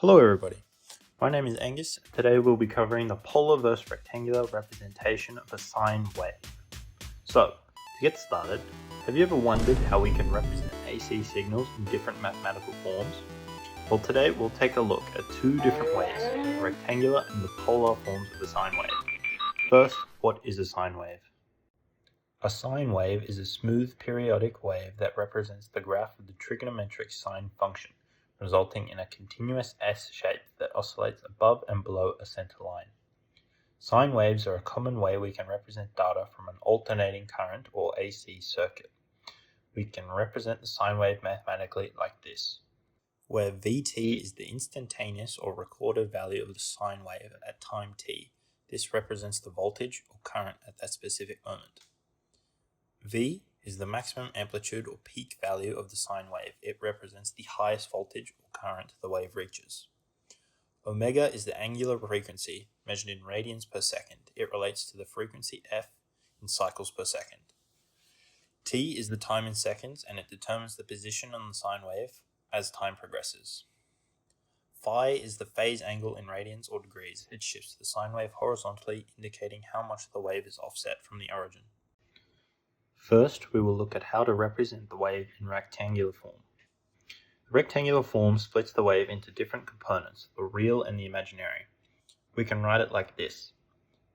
Hello everybody, my name is Angus and today we'll be covering the polar versus rectangular representation of a sine wave. So, to get started, have you ever wondered how we can represent AC signals in different mathematical forms? Well, today we'll take a look at two different ways, the rectangular and the polar forms of the sine wave. First, what is a sine wave? A sine wave is a smooth periodic wave that represents the graph of the trigonometric sine function, resulting in a continuous S shape that oscillates above and below a center line. Sine waves are a common way we can represent data from an alternating current or AC circuit. We can represent the sine wave mathematically like this, where Vt is the instantaneous or recorded value of the sine wave at time t. This represents the voltage or current at that specific moment. V is the maximum amplitude or peak value of the sine wave. It represents the highest voltage or current the wave reaches. Omega is the angular frequency measured in radians per second. It relates to the frequency f in cycles per second. T is the time in seconds and it determines the position on the sine wave as time progresses. Phi is the phase angle in radians or degrees. It shifts the sine wave horizontally, indicating how much the wave is offset from the origin. First, we will look at how to represent the wave in rectangular form. The rectangular form splits the wave into different components, the real and the imaginary. We can write it like this.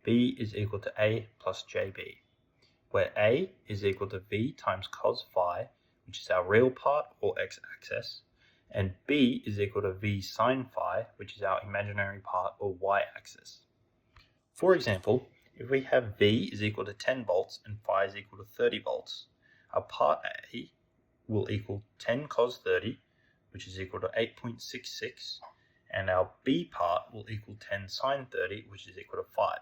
V is equal to A plus JB, where A is equal to V times cos phi, which is our real part or x-axis, and B is equal to V sine phi, which is our imaginary part or y-axis. For example, if we have V is equal to 10 volts and phi is equal to 30 volts, our part A will equal 10 cos 30, which is equal to 8.66, and our B part will equal 10 sine 30, which is equal to 5.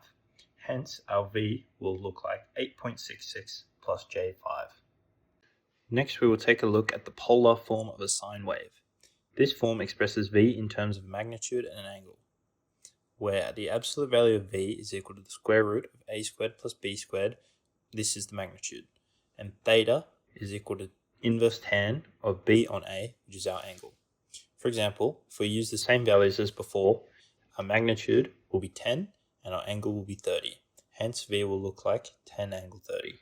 Hence, our V will look like 8.66 plus J5. Next, we will take a look at the polar form of a sine wave. This form expresses V in terms of magnitude and an angle, where the absolute value of V is equal to the square root of A squared plus B squared. This is the magnitude. And theta is equal to inverse tan of B on A, which is our angle. For example, if we use the same values as before, our magnitude will be 10 and our angle will be 30. Hence, V will look like 10 angle 30.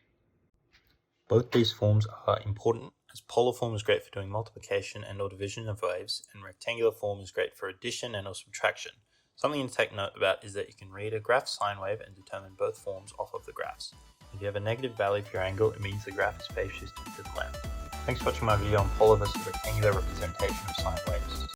Both these forms are important, as polar form is great for doing multiplication and or division of waves, and rectangular form is great for addition and or subtraction. Something to take note about is that you can read a graph sine wave and determine both forms off of the graphs. If you have a negative value for your angle, it means the graph is phase shifted to the left. Thanks for watching my video on polar versus rectangular representation of sine waves.